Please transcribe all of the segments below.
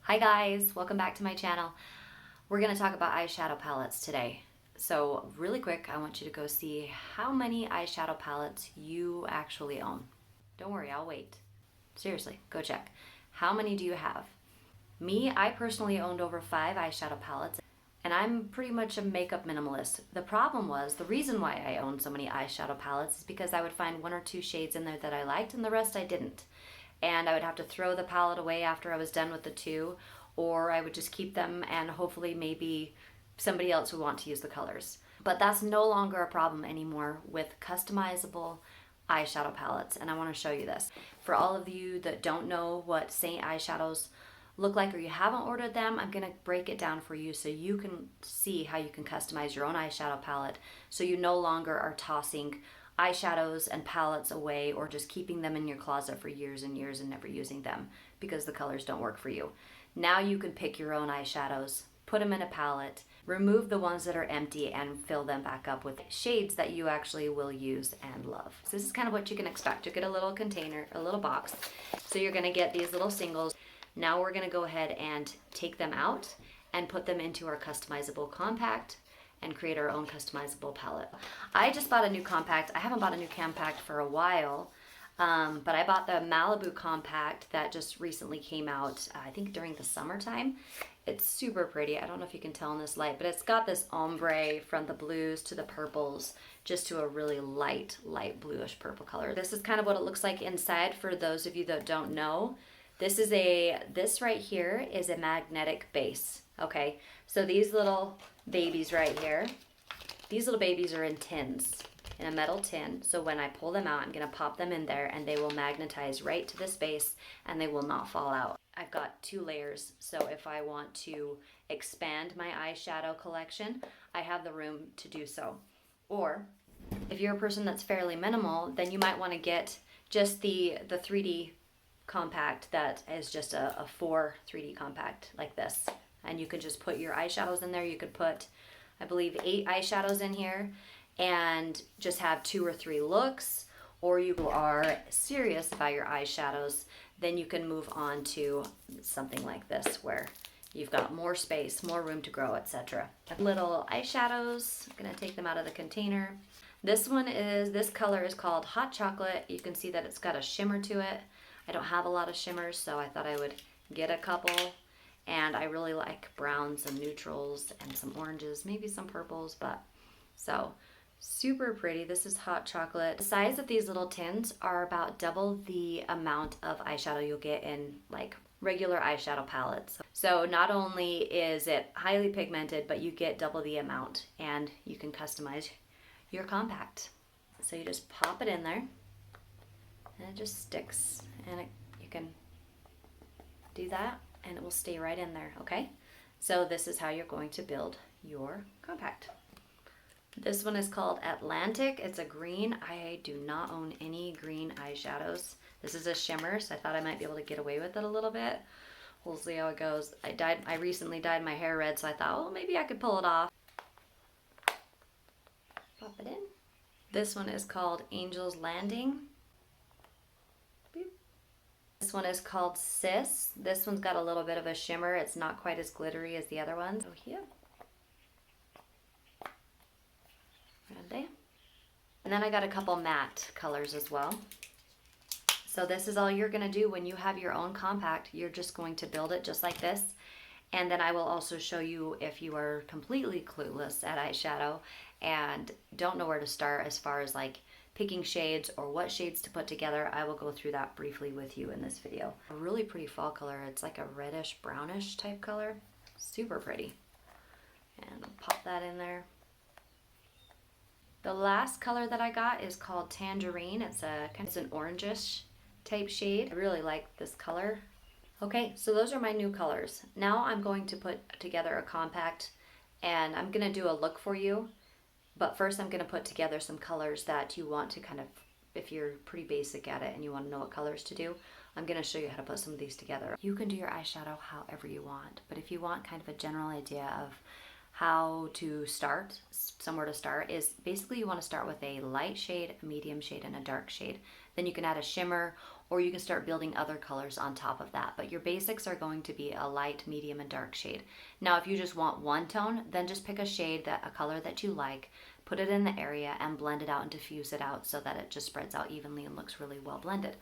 Hi guys, welcome back to my channel. We're going to talk about eyeshadow palettes today. So really quick, I want you to go see how many eyeshadow palettes you actually own. Don't worry, I'll wait. Seriously, go check. How many do you have? Me, I personally owned over 5 eyeshadow palettes, and I'm pretty much a makeup minimalist. The problem was, the reason why I owned so many eyeshadow palettes is because I would find 1 or 2 shades in there that I liked and the rest I didn't. And I would have to throw the palette away after I was done with the 2, or I would just keep them and hopefully maybe somebody else would want to use the colors. But that's no longer a problem anymore with customizable eyeshadow palettes, and I want to show you this. For all of you that don't know what Seint eyeshadows look like or you haven't ordered them, I'm going to break it down for you so you can see how you can customize your own eyeshadow palette so you no longer are tossing eyeshadows and palettes away or just keeping them in your closet for years and years and never using them because the colors don't work for you. Now you can pick your own eyeshadows, put them in a palette, remove the ones that are empty and fill them back up with shades that you actually will use and love. So this is kind of what you can expect. You'll get a little container, a little box. So you're going to get these little singles. Now we're going to go ahead and take them out and put them into our customizable compact and create our own customizable palette. I just bought a new compact. I haven't bought a new compact for a while, but I bought the Malibu compact that just recently came out, I think during the summertime. It's super pretty. I don't know if you can tell in this light, but it's got this ombre from the blues to the purples, just to a really light bluish purple color. This is kind of what it looks like inside for those of you that don't know. This right here is a magnetic base, okay? So these little babies right here, these little babies are in tins, in a metal tin. So when I pull them out, I'm gonna pop them in there and they will magnetize right to this base and they will not fall out. I've got 2 layers, so if I want to expand my eyeshadow collection, I have the room to do so. Or if you're a person that's fairly minimal, then you might wanna get just the 3D compact that is just a 4 3D compact like this. And you can just put your eyeshadows in there. You could put, I believe, 8 eyeshadows in here and just have 2 or 3 looks. Or you are serious about your eyeshadows, then you can move on to something like this where you've got more space, more room to grow, etc. Little eyeshadows, I'm gonna take them out of the container. This color is called Hot Chocolate. You can see that it's got a shimmer to it. I don't have a lot of shimmers, so I thought I would get a couple. And I really like browns and neutrals and some oranges, maybe some purples, but so super pretty. This is Hot Chocolate. The size of these little tins are about double the amount of eyeshadow you'll get in like regular eyeshadow palettes. So not only is it highly pigmented, but you get double the amount and you can customize your compact. So you just pop it in there and it just sticks and you can do that and it will stay right in there, okay? So this is how you're going to build your compact. This one is called Atlantic. It's a green. I do not own any green eyeshadows. This is a shimmer, so I thought I might be able to get away with it a little bit. We'll see how it goes. I recently dyed my hair red, so I thought, oh, maybe I could pull it off. Pop it in. This one is called Angel's Landing. This one is called Sis. This one's got a little bit of a shimmer. It's not quite as glittery as the other ones. So here. Ready? And then I got a couple matte colors as well. So this is all you're going to do when you have your own compact. You're just going to build it just like this. And then I will also show you if you are completely clueless at eyeshadow and don't know where to start as far as like picking shades or what shades to put together. I will go through that briefly with you in this video. A really pretty fall color. It's like a reddish brownish type color. Super pretty. And I'll pop that in there. The last color that I got is called Tangerine. It's an orangish type shade. I really like this color. Okay, so those are my new colors. Now I'm going to put together a compact and I'm gonna do a look for you. But first I'm going to put together some colors that you want to kind of, if you're pretty basic at it and you want to know what colors to do, I'm going to show you how to put some of these together. You can do your eyeshadow however you want, but if you want kind of a general idea of how to start, somewhere to start is basically you want to start with a light shade, a medium shade, and a dark shade. Then you can add a shimmer or you can start building other colors on top of that. But your basics are going to be a light, medium, and dark shade. Now, if you just want one tone, then just pick a shade, a color that you like, put it in the area and blend it out and diffuse it out so that it just spreads out evenly and looks really well blended.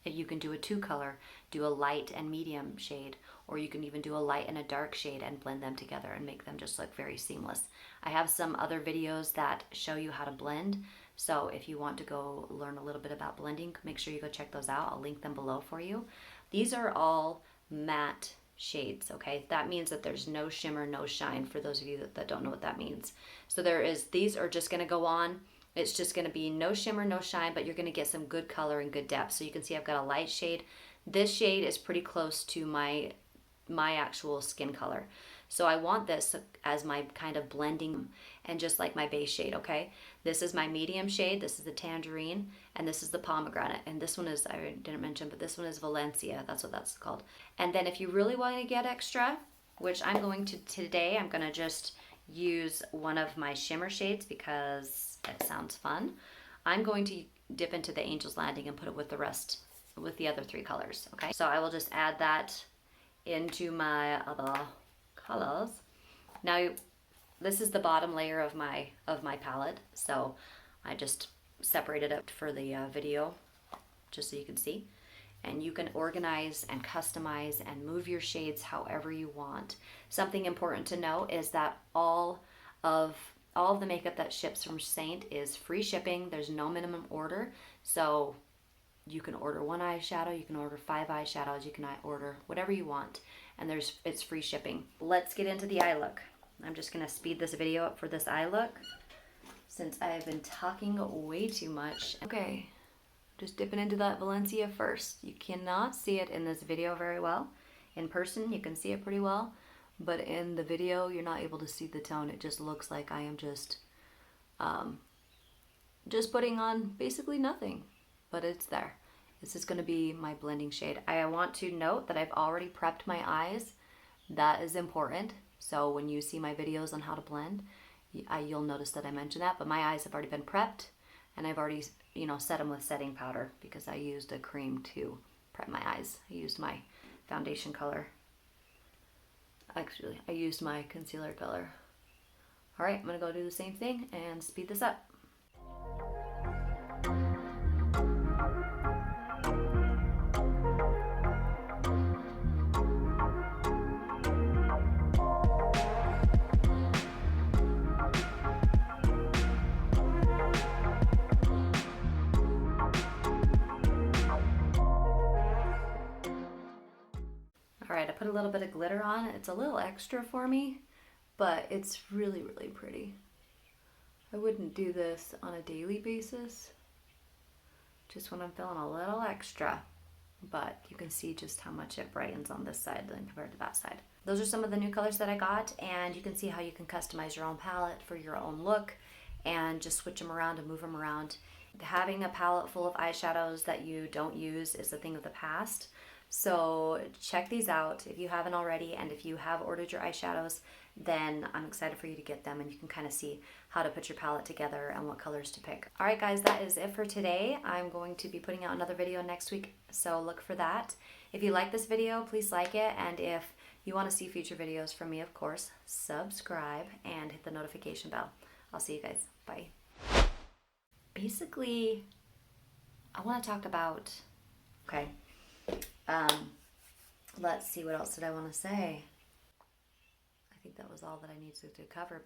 You can do a 2-color, do a light and medium shade, or you can even do a light and a dark shade and blend them together and make them just look very seamless. I have some other videos that show you how to blend, so if you want to go learn a little bit about blending, make sure you go check those out. I'll link them below for you. These are all matte shades, okay? That means that there's no shimmer, no shine, for those of you that don't know what that means. So these are just gonna go on. It's just going to be no shimmer, no shine, but you're going to get some good color and good depth. So you can see I've got a light shade. This shade is pretty close to my actual skin color. So I want this as my kind of blending and just like my base shade, okay? This is my medium shade. This is the tangerine, and this is the pomegranate. And this one is, I didn't mention, but this one is Valencia. That's what that's called. And then if you really want to get extra, which I'm going to today, I'm going to just use one of my shimmer shades because it sounds fun. I'm going to dip into the Angel's Landing and put it with the rest, with the other 3 colors, okay? So I will just add that into my other colors. Now, this is the bottom layer of my palette, so I just separated it for the video, just so you can see. And you can organize and customize and move your shades however you want. Something important to note is that all of the makeup that ships from Seint is free shipping. There's no minimum order. So you can order 1 eyeshadow, you can order 5 eyeshadows, you can order whatever you want. And it's free shipping. Let's get into the eye look. I'm just gonna speed this video up for this eye look since I've been talking way too much. Okay. Just dipping into that Valencia first. You cannot see it in this video very well. In person, you can see it pretty well, but in the video, you're not able to see the tone. It just looks like I am just putting on basically nothing, but it's there. This is gonna be my blending shade. I want to note that I've already prepped my eyes. That is important. So when you see my videos on how to blend, you'll notice that I mentioned that, but my eyes have already been prepped. And I've already, set them with setting powder because I used a cream to prep my eyes. I used my foundation color. Actually, I used my concealer color. All right, I'm gonna go do the same thing and speed this up. All right, I put a little bit of glitter on. It's a little extra for me, but it's really, really pretty. I wouldn't do this on a daily basis, just when I'm feeling a little extra, but you can see just how much it brightens on this side than compared to that side. Those are some of the new colors that I got, and you can see how you can customize your own palette for your own look and just switch them around and move them around. Having a palette full of eyeshadows that you don't use is a thing of the past. So check these out if you haven't already, and if you have ordered your eyeshadows, then I'm excited for you to get them and you can kind of see how to put your palette together and what colors to pick. All right guys, that is it for today. I'm going to be putting out another video next week, so look for that. If you like this video, please like it, and if you want to see future videos from me, of course, subscribe and hit the notification bell. I'll see you guys. Bye. Basically, I want to talk about, okay, let's see, what else did I want to say? I think that was all that I needed to cover.